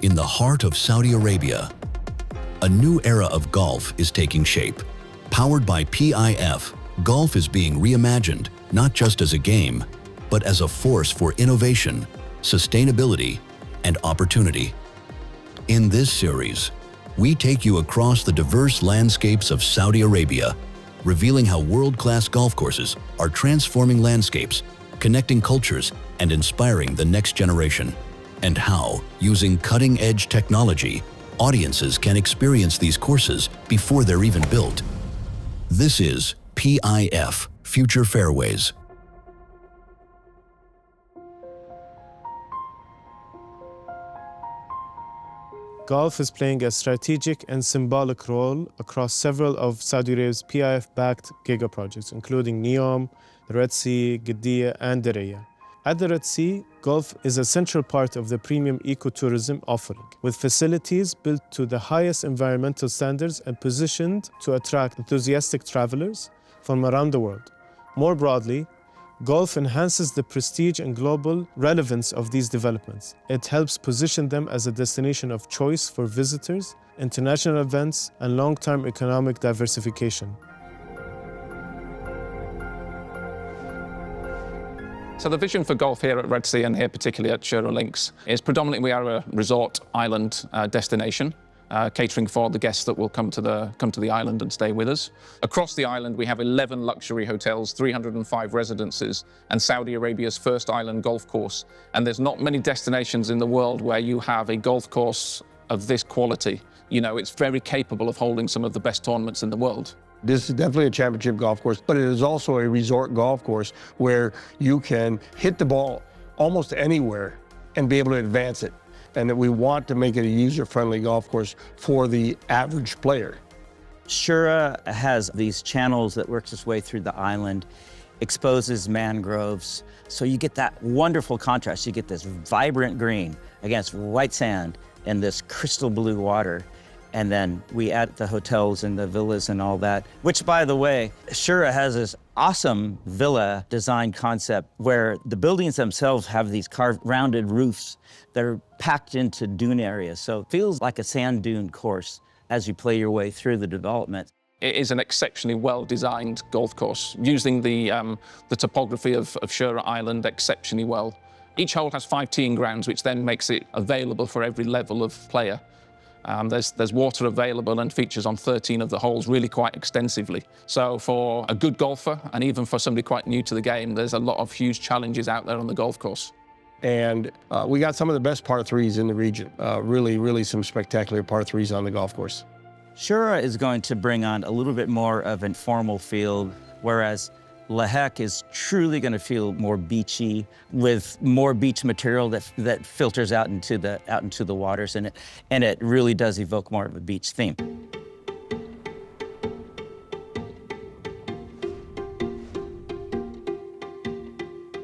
In the heart of Saudi Arabia, a new era of golf is taking shape. Powered by PIF, golf is being reimagined not just as a game, but as a force for innovation, sustainability, and opportunity. In this series, we take you across the diverse landscapes of Saudi Arabia, revealing how world-class golf courses are transforming landscapes, connecting cultures, and inspiring the next generation, and how, using cutting-edge technology, audiences can experience these courses before they're even built. This is PIF Future Fairways. Golf is playing a strategic and symbolic role across several of Saudi Arabia's PIF-backed giga projects, including NEOM, the Red Sea, Qiddiya, and Diriyah. At the Red Sea, golf is a central part of the premium ecotourism offering, with facilities built to the highest environmental standards and positioned to attract enthusiastic travelers from around the world. More broadly, golf enhances the prestige and global relevance of these developments. It helps position them as a destination of choice for visitors, international events, and long-term economic diversification. So the vision for golf here at Red Sea, and here particularly at Shura Links, is predominantly we are a resort island destination, catering for the guests that will come to the island and stay with us. Across the island, we have 11 luxury hotels, 305 residences, and Saudi Arabia's first island golf course. And there's not many destinations in the world where you have a golf course of this quality. You know, it's very capable of holding some of the best tournaments in the world. This is definitely a championship golf course, but it is also a resort golf course where you can hit the ball almost anywhere and be able to advance it. And that we want to make it a user-friendly golf course for the average player. Shura has these channels that works its way through the island, exposes mangroves, so you get that wonderful contrast. You get this vibrant green against white sand and this crystal blue water. And then we add the hotels and the villas and all that, which, by the way, Shura has this awesome villa design concept where the buildings themselves have these carved rounded roofs that are packed into dune areas. So it feels like a sand dune course as you play your way through the development. It is an exceptionally well-designed golf course, using the topography of Shura Island exceptionally well. Each hole has 5 teeing grounds, which then makes it available for every level of player. There's water available and features on 13 of the holes really quite extensively. So for a good golfer, and even for somebody quite new to the game, there's a lot of huge challenges out there on the golf course. And we got some of the best par threes in the region. Really some spectacular par threes on the golf course. Shura is going to bring on a little bit more of an informal field, whereas Laheq is truly going to feel more beachy, with more beach material that filters out into the waters, and it really does evoke more of a beach theme.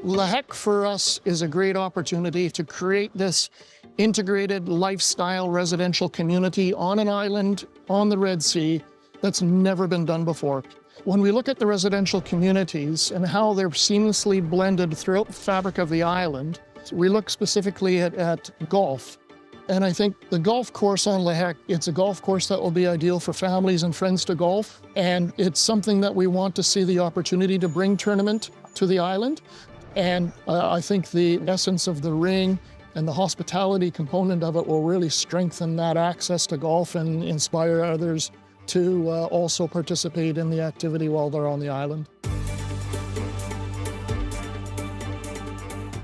Laheq for us is a great opportunity to create this integrated lifestyle residential community on an island on the Red Sea that's never been done before. When we look at the residential communities and how they're seamlessly blended throughout the fabric of the island, we look specifically at golf. And I think the golf course on Laheq, it's a golf course that will be ideal for families and friends to golf. And it's something that we want to see the opportunity to bring tournament to the island. And I think the essence of the ring and the hospitality component of it will really strengthen that access to golf and inspire others to also participate in the activity while they're on the island.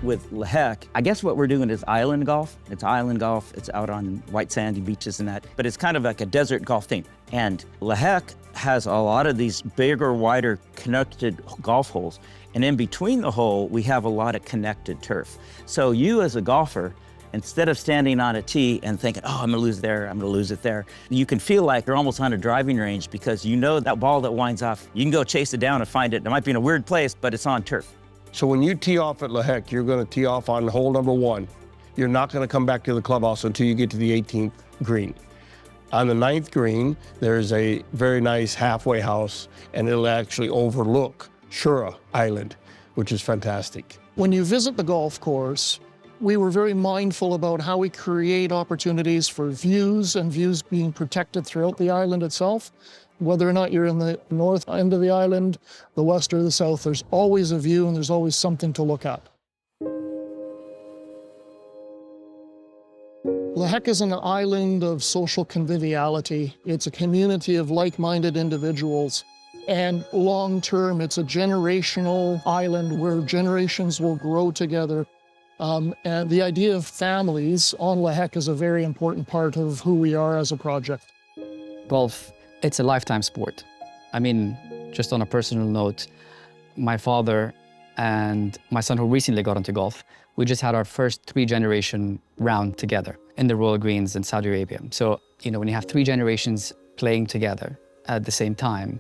With Laheq, I guess what we're doing is island golf. It's island golf, it's out on white sandy beaches and that, but it's kind of like a desert golf theme. And Laheq has a lot of these bigger, wider, connected golf holes. And in between the hole, we have a lot of connected turf. So you as a golfer, instead of standing on a tee and thinking, oh, I'm gonna lose there, I'm gonna lose it there, you can feel like you're almost on a driving range because you know that ball that winds off, you can go chase it down and find it. It might be in a weird place, but it's on turf. So when you tee off at Laheq, you're gonna tee off on hole number 1. You're not gonna come back to the clubhouse until you get to the 18th green. On the 9th green, there's a very nice halfway house, and it'll actually overlook Shura Island, which is fantastic. When you visit the golf course, we were very mindful about how we create opportunities for views and views being protected throughout the island itself. Whether or not you're in the north end of the island, the west or the south, there's always a view and there's always something to look at. Laheq is an island of social conviviality. It's a community of like-minded individuals. And long-term, it's a generational island where generations will grow together. And the idea of families on Laheq is a very important part of who we are as a project. Golf, it's a lifetime sport. I mean, just on a personal note, my father and my son who recently got into golf, we just had our first 3-generation round together in the Royal Greens in Saudi Arabia. So, you know, when you have 3 generations playing together at the same time,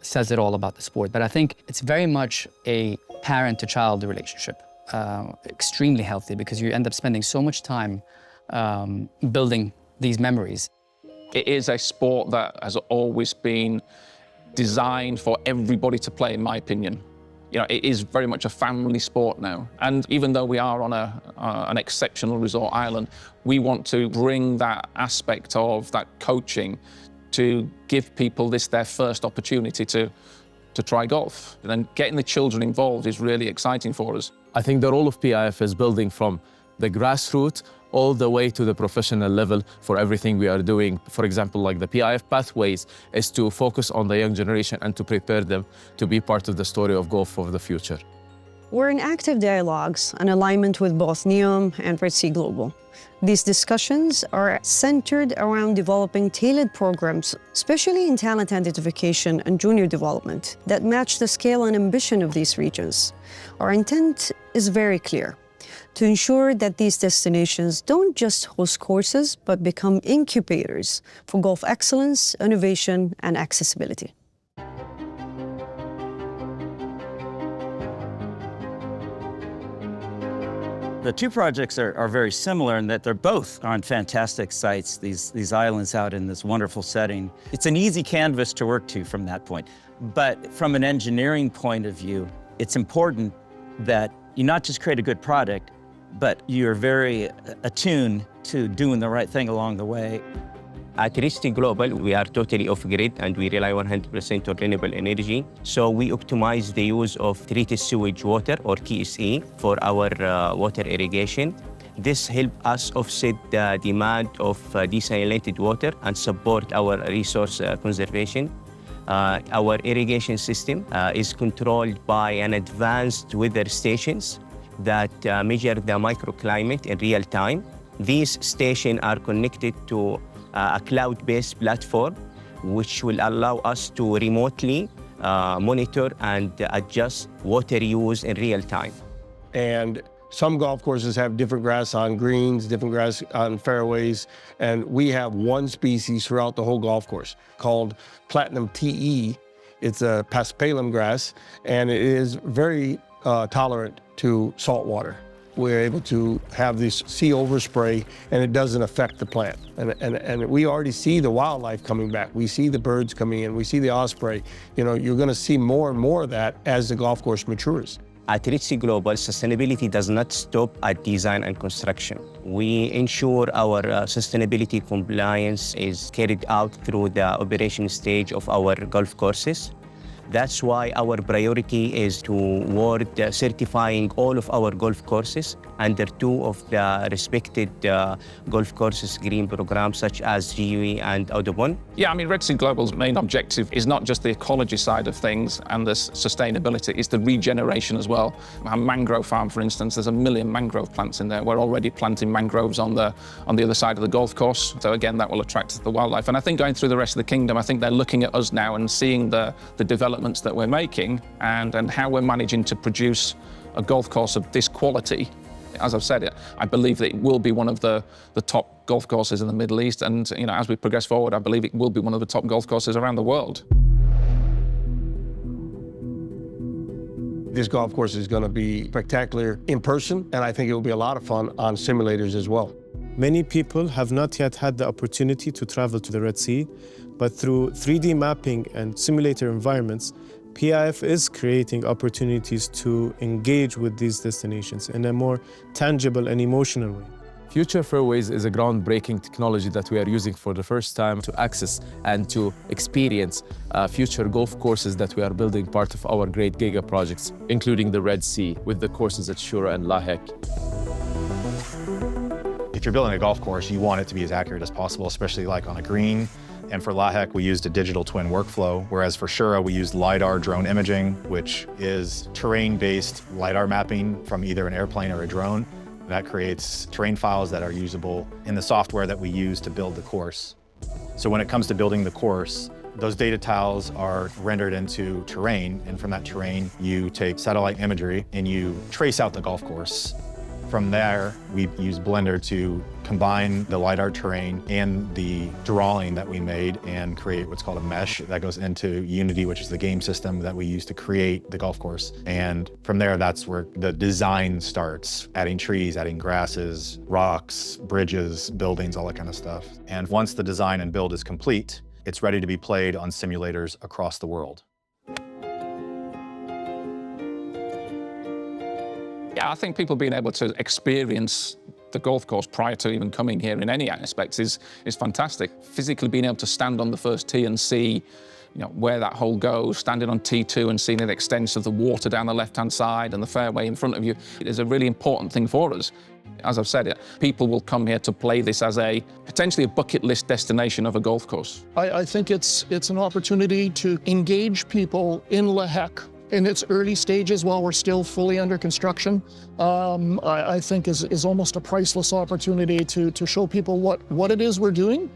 says it all about the sport. But I think it's very much a parent-to-child relationship, extremely healthy, because you end up spending so much time building these memories. It is a sport that has always been designed for everybody to play, in my opinion. You know, it is very much a family sport now. And even though we are on an exceptional resort island, we want to bring that aspect of that coaching to give people their first opportunity to try golf. And then getting the children involved is really exciting for us. I think the role of PIF is building from the grassroots all the way to the professional level for everything we are doing. For example, like the PIF Pathways is to focus on the young generation and to prepare them to be part of the story of golf of the future. We're in active dialogues and alignment with both NEOM and Red Sea Global. These discussions are centered around developing tailored programs, especially in talent identification and junior development, that match the scale and ambition of these regions. Our intent is very clear: to ensure that these destinations don't just host courses, but become incubators for golf excellence, innovation, and accessibility. The 2 projects are very similar in that they're both on fantastic sites, these islands out in this wonderful setting. It's an easy canvas to work to from that point. But from an engineering point of view, it's important that you not just create a good product, but you're very attuned to doing the right thing along the way. At Red Sea Global, we are totally off-grid and we rely 100% on renewable energy. So we optimize the use of treated sewage water, or TSE, for our water irrigation. This helps us offset the demand of desalinated water and support our resource conservation. Our irrigation system is controlled by an advanced weather stations that measure the microclimate in real time. These stations are connected to a cloud-based platform, which will allow us to remotely monitor and adjust water use in real time. And some golf courses have different grass on greens, different grass on fairways, and we have one species throughout the whole golf course called Platinum TE. It's a paspalum grass, and it is very tolerant to salt water. We're able to have this sea overspray, and it doesn't affect the plant. And we already see the wildlife coming back. We see the birds coming in. We see the osprey. You know, you're going to see more and more of that as the golf course matures. At Red Sea Global, sustainability does not stop at design and construction. We ensure our sustainability compliance is carried out through the operation stage of our golf courses. That's why our priority is toward certifying all of our golf courses under 2 of the respected golf courses green programs, such as GUE and Audubon. Yeah, I mean, Red Sea Global's main objective is not just the ecology side of things and the sustainability, it's the regeneration as well. Our mangrove farm, for instance, there's 1 million mangrove plants in there. We're already planting mangroves on the other side of the golf course. So again, that will attract the wildlife. And I think going through the rest of the kingdom, I think they're looking at us now and seeing the developments that we're making and how we're managing to produce a golf course of this quality. As I've said, I believe that it will be one of the top golf courses in the Middle East, and you know, as we progress forward, I believe it will be one of the top golf courses around the world. This golf course is going to be spectacular in person, and I think it will be a lot of fun on simulators as well. Many people have not yet had the opportunity to travel to the Red Sea, but through 3D mapping and simulator environments, PIF is creating opportunities to engage with these destinations in a more tangible and emotional way. Future Fairways is a groundbreaking technology that we are using for the first time to access and to experience future golf courses that we are building part of our great giga projects, including the Red Sea with the courses at Shura and Laheq. If you're building a golf course, you want it to be as accurate as possible, especially like on a green. And for Laheq, we used a digital twin workflow, whereas for Shura, we used LiDAR drone imaging, which is terrain-based LiDAR mapping from either an airplane or a drone. That creates terrain files that are usable in the software that we use to build the course. So when it comes to building the course, those data tiles are rendered into terrain, and from that terrain, you take satellite imagery and you trace out the golf course. From there, we use Blender to combine the LiDAR terrain and the drawing that we made and create what's called a mesh that goes into Unity, which is the game system that we use to create the golf course. And from there, that's where the design starts, adding trees, adding grasses, rocks, bridges, buildings, all that kind of stuff. And once the design and build is complete, it's ready to be played on simulators across the world. Yeah, I think people being able to experience the golf course prior to even coming here in any aspects is fantastic. Physically being able to stand on the first tee and see where that hole goes, standing on T2 and seeing the extent of the water down the left-hand side and the fairway in front of you is a really important thing for us. As I've said, people will come here to play this as potentially a bucket list destination of a golf course. I think it's an opportunity to engage people in Laheq in its early stages while we're still fully under construction. I think is almost a priceless opportunity to show people what it is we're doing.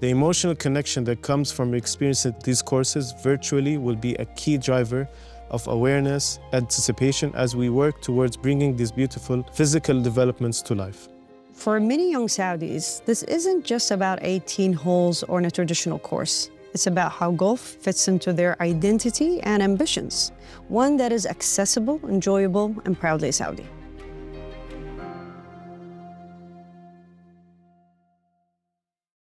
The emotional connection that comes from experiencing these courses virtually will be a key driver of awareness, anticipation as we work towards bringing these beautiful physical developments to life. For many young Saudis, this isn't just about 18 holes or a traditional course. It's about how golf fits into their identity and ambitions, one that is accessible, enjoyable, and proudly Saudi.